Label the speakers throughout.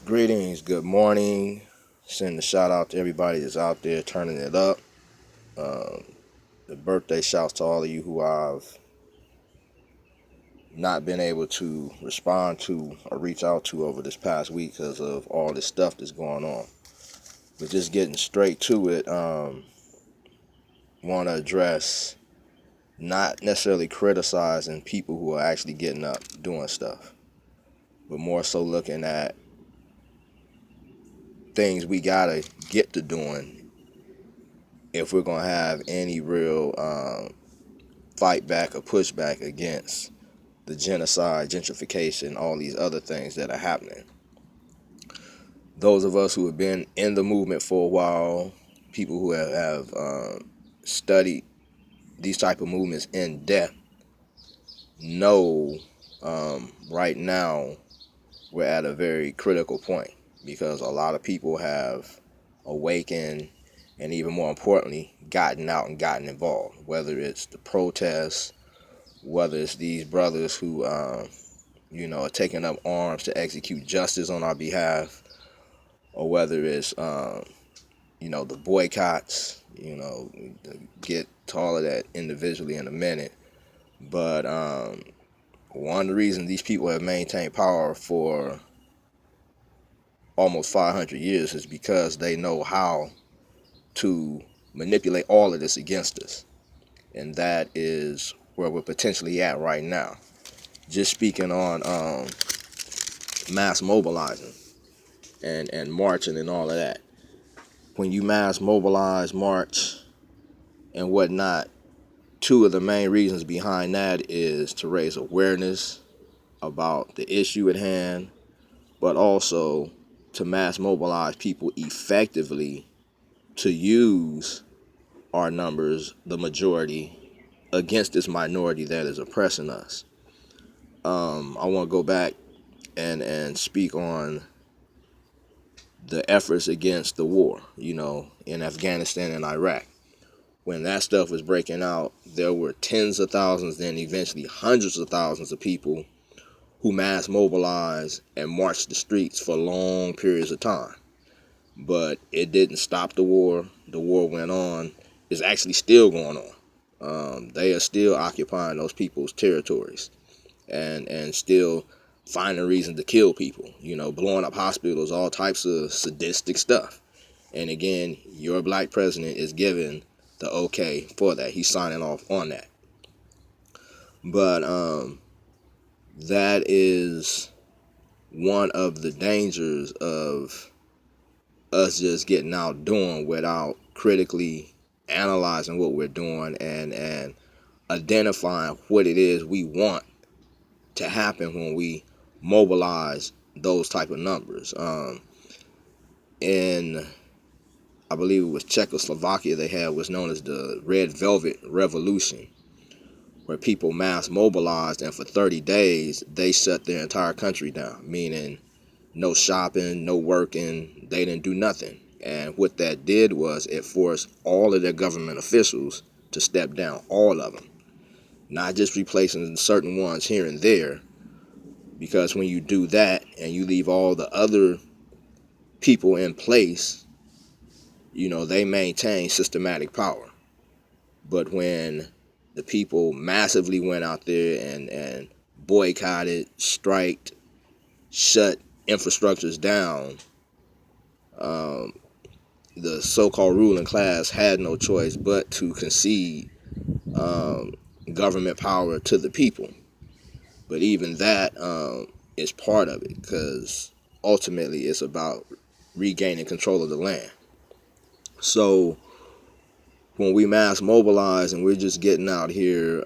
Speaker 1: Greetings, good morning. Send a shout out to everybody that's out there turning it up. Um, the birthday shouts to all of you who I've not been able to respond to or reach out to over this past week because of all this stuff that's going on. But just getting straight to it, want to address not necessarily criticizing people who are actually getting up doing stuff, but more so looking at things we gotta get to doing if we're gonna have any real fight back or push back against the genocide, gentrification, all these other things that are happening. Those of us who have been in the movement for a while, people who have studied these type of movements in depth, know right now we're at a very critical point because a lot of people have awakened and, even more importantly, gotten out and gotten involved, whether it's the protests, whether it's these brothers who are taking up arms to execute justice on our behalf, or whether it's the boycotts. Get to all of that individually in a minute. But one of the reasons these people have maintained power for almost 500 years is because they know how to manipulate all of this against us. And that is where we're potentially at right now. Just speaking on mass mobilizing and marching and all of that. When you mass mobilize, march, and whatnot, two of the main reasons behind that is to raise awareness about the issue at hand, but also to mass mobilize people effectively to use our numbers, the majority, against this minority that is oppressing us. I want to go back and speak on the efforts against the war, in Afghanistan and Iraq. When that stuff was breaking out, there were tens of thousands, then eventually hundreds of thousands of people who mass mobilized and marched the streets for long periods of time. But it didn't stop the war. The war went on. It's actually still going on. They are still occupying those people's territories and still finding reason to kill people, blowing up hospitals, all types of sadistic stuff. And again, your black president is giving the okay for that. He's signing off on that. But that is one of the dangers of us just getting out doing without critically analyzing what we're doing and identifying what it is we want to happen when we mobilize those type of numbers. In, I believe it was Czechoslovakia, they had what's known as the Red Velvet Revolution, where people mass mobilized, and for 30 days they shut their entire country down, meaning no shopping, no working, they didn't do nothing. And what that did was it forced all of their government officials to step down, all of them, not just replacing certain ones here and there, because when you do that and you leave all the other people in place, they maintain systematic power. But when the people massively went out there and boycotted, striked, shut infrastructures down, the so-called ruling class had no choice but to concede government power to the people. But even that is part of it, because ultimately it's about regaining control of the land. So when we mass mobilize and we're just getting out here,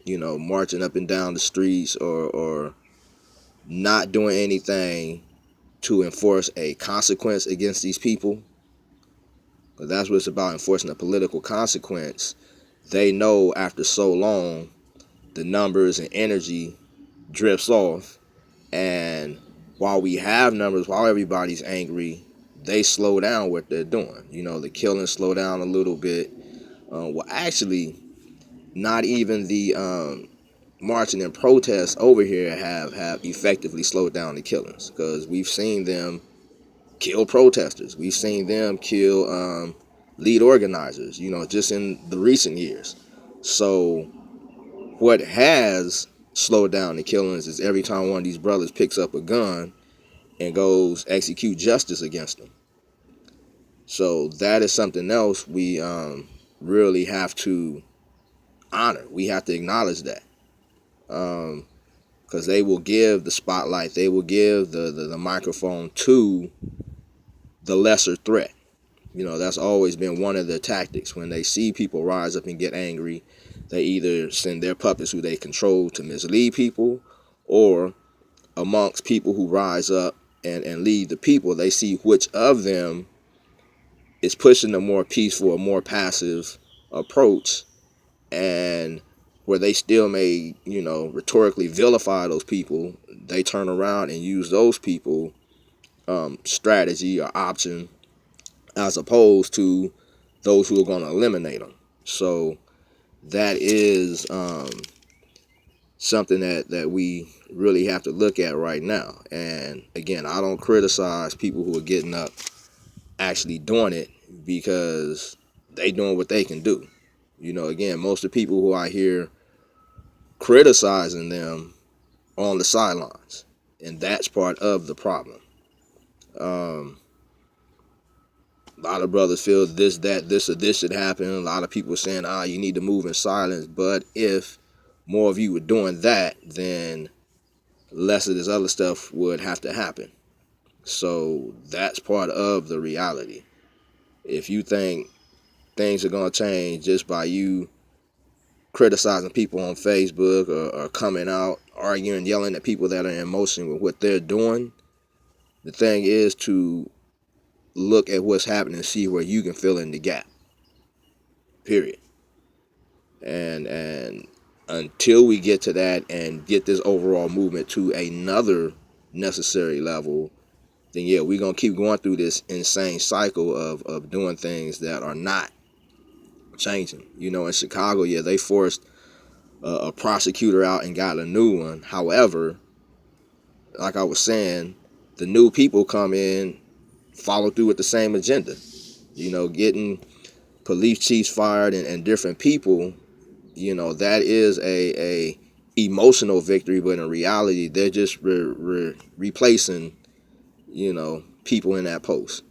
Speaker 1: marching up and down the streets or not doing anything to enforce a consequence against these people, because that's what it's about, enforcing a political consequence. They know after so long the numbers and energy drifts off, and while we have numbers, while everybody's angry, they slow down what they're doing. The killings slow down a little bit. Well, actually, not even the marching and protests over here have effectively slowed down the killings, because we've seen them kill protesters. We've seen them kill lead organizers, just in the recent years. So what has slowed down the killings is every time one of these brothers picks up a gun and goes execute justice against them. So that is something else we really have to honor. We have to acknowledge that. Because they will give the spotlight, they will give the microphone to the lesser threat. That's always been one of their tactics. When they see people rise up and get angry, they either send their puppets who they control to mislead people, or amongst people who rise up and lead the people, they see which of them is pushing a more peaceful, a more passive approach, and where they still may, rhetorically vilify those people, they turn around and use those people strategy or option, as opposed to those who are going to eliminate them. So that is something that we really have to look at right now. And again, I don't criticize people who are getting up actually doing it, because they doing what they can do. Again, most of the people who I hear criticizing them on the sidelines, and that's part of the problem. A lot of brothers feel this, that, this, or this should happen. A lot of people are saying, you need to move in silence. But if more of you were doing that, then less of this other stuff would have to happen. So that's part of the reality. If you think things are going to change just by you criticizing people on Facebook, or coming out, arguing, yelling at people that are in motion with what they're doing, the thing is to look at what's happening and see where you can fill in the gap. Period. And until we get to that and get this overall movement to another necessary level, then yeah, we're going to keep going through this insane cycle of doing things that are not changing. In Chicago, yeah, they forced a prosecutor out and got a new one. However, like I was saying, the new people come in, follow through with the same agenda. Getting police chiefs fired and different people, that is a emotional victory, but in reality, they're just replacing, people in that post.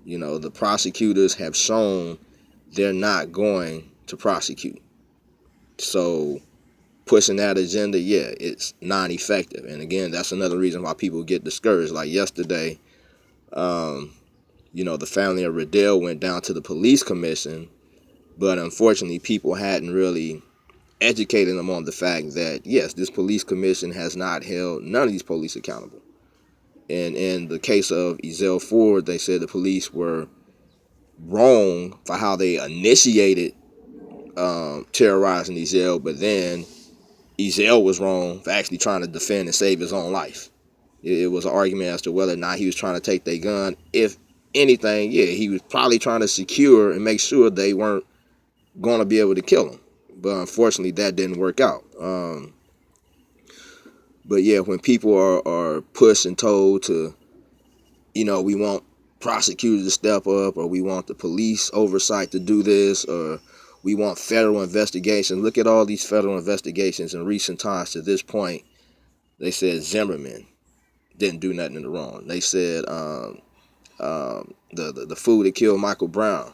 Speaker 1: The prosecutors have shown they're not going to prosecute. So pushing that agenda, yeah, it's non-effective. And again, that's another reason why people get discouraged. Like yesterday, the family of Riddell went down to the police commission, but unfortunately people hadn't really educated them on the fact that, yes, this police commission has not held none of these police accountable. And in the case of Ezell Ford, they said the police were wrong for how they initiated terrorizing Ezell, but then Ezell was wrong for actually trying to defend and save his own life. It was an argument as to whether or not he was trying to take their gun. If anything, yeah, he was probably trying to secure and make sure they weren't going to be able to kill him. But unfortunately, that didn't work out. But yeah, when people are pushed and told to, we want prosecutors to step up, or we want the police oversight to do this, or we want federal investigations. Look at all these federal investigations in recent times to this point. They said Zimmerman didn't do nothing wrong. They said the fool that killed Michael Brown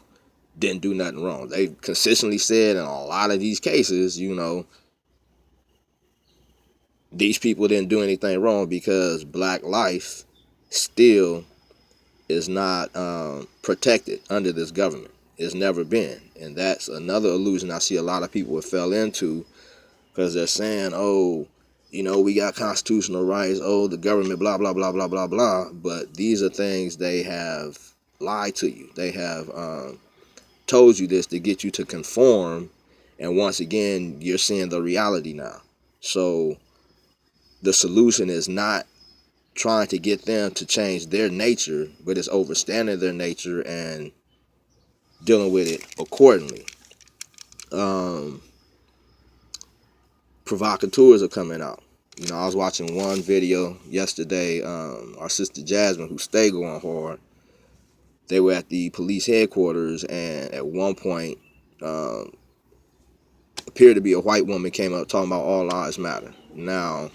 Speaker 1: didn't do nothing wrong. They consistently said in a lot of these cases, these people didn't do anything wrong, because black life still is not protected under this government. It's never been. And that's another illusion I see a lot of people have fell into, because they're saying, oh, we got constitutional rights, oh, the government, blah, blah, blah, blah, blah, blah. But these are things they have lied to you. They have told you this to get you to conform. And once again, you're seeing the reality now. So the solution is not trying to get them to change their nature, but it's understanding their nature and dealing with it accordingly. provocateurs are coming out. You know, I was watching one video yesterday. Our sister Jasmine, who stay going hard, they were at the police headquarters, and at one point, appeared to be a white woman came up talking about all lives matter. Now,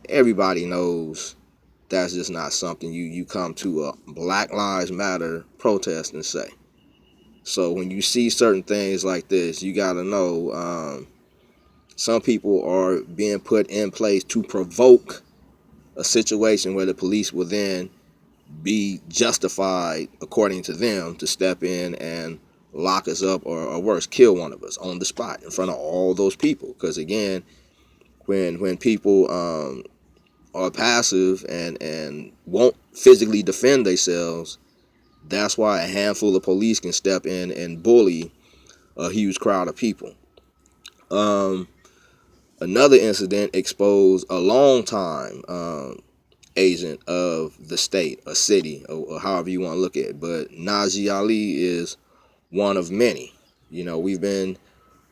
Speaker 1: everybody knows that's just not something you come to a Black Lives Matter protest and say. So when you see certain things like this, you got to know some people are being put in place to provoke a situation where the police will then be justified, according to them, to step in and lock us up, or worse, kill one of us on the spot in front of all those people. Because again, when people are passive and won't physically defend themselves, that's why a handful of police can step in and bully a huge crowd of people. Another incident exposed a long-time agent of the state, a city, or however you want to look at it. But Najee Ali is one of many. You know, we've been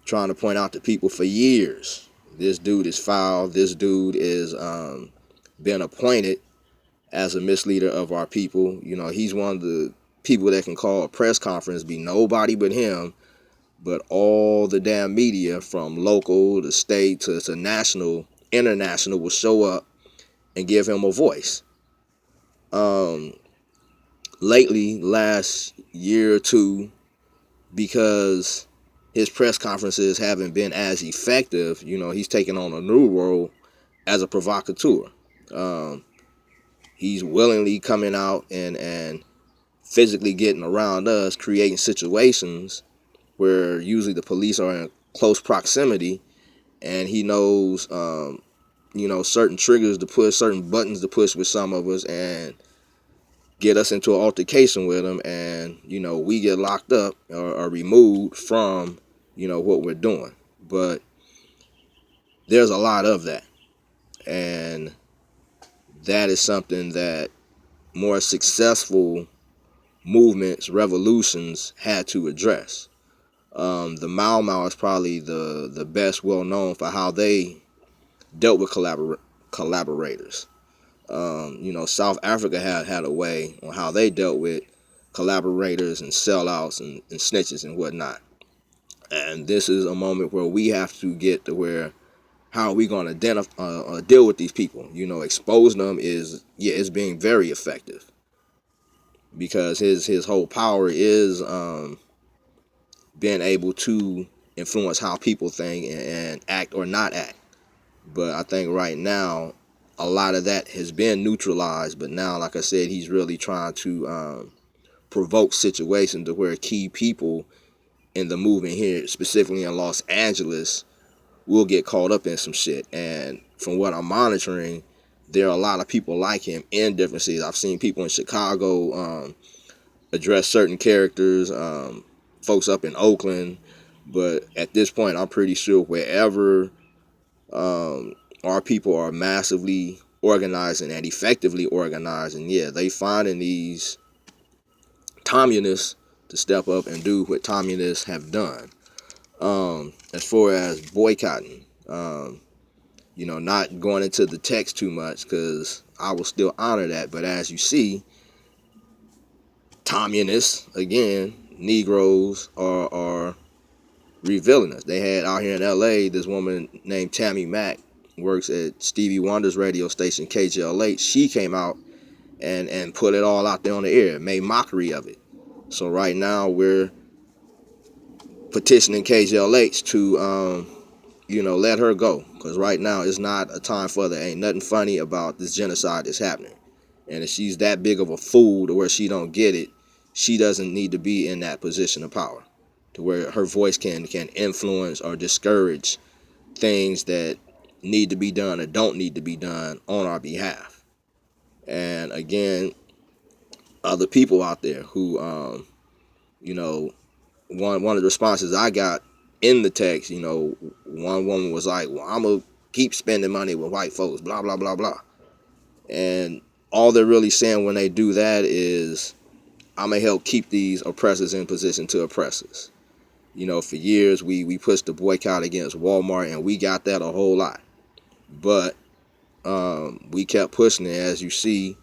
Speaker 1: trying to point out to people for years, this dude is foul. This dude is been appointed as a misleader of our people. You know, he's one of the people that can call a press conference, be nobody but him, but all the damn media from local to state to national, international will show up and give him a voice. Lately, last year or two, because his press conferences haven't been as effective, you know, he's taken on a new role as a provocateur. He's willingly coming out and physically getting around us, creating situations where usually the police are in close proximity, and he knows, you know, certain triggers to push, certain buttons to push with some of us, and get us into an altercation with them, and, you know, we get locked up or removed from, you know, what we're doing. But there's a lot of that, and that is something that more successful movements, revolutions had to address. The Mau Mau is probably the best well known for how they dealt with collaborators. You know, South Africa had a way on how they dealt with collaborators and sellouts and snitches and whatnot. And this is a moment where we have to get to where, how are we going to deal with these people? You know, expose them it's being very effective, because his whole power is being able to influence how people think and act or not act. But I think right now, a lot of that has been neutralized. But now, like I said, he's really trying to provoke situations to where key people in the movement here, specifically in Los Angeles, will get caught up in some shit. And from what I'm monitoring, there are a lot of people like him in different cities. I've seen people in Chicago address certain characters, folks up in Oakland. But at this point, I'm pretty sure wherever our people are massively organizing and effectively organizing, yeah, they finding these communists to step up and do what communists have done. As far as boycotting, you know, not going into the text too much, because I will still honor that. But as you see, communists, again, Negroes are revealing us. They had out here in LA this woman named Tammy Mack, works at Stevie Wonder's radio station KJLH. She came out and put it all out there on the air, made mockery of it. So right now we're petitioning KJLH to you know, let her go, because right now it's not a time for there. Ain't nothing funny about this genocide that's happening. And if she's that big of a fool to where she don't get it, she doesn't need to be in that position of power, to where her voice can influence or discourage things that need to be done or don't need to be done on our behalf. And again, other people out there who, you know, one of the responses I got in the text, you know, one woman was like, well, I'm going to keep spending money with white folks, blah, blah, blah, blah. And all they're really saying when they do that is, I'm going to help keep these oppressors in position to oppress us. You know, for years we pushed the boycott against Walmart, and we got that a whole lot. But we kept pushing it, as you see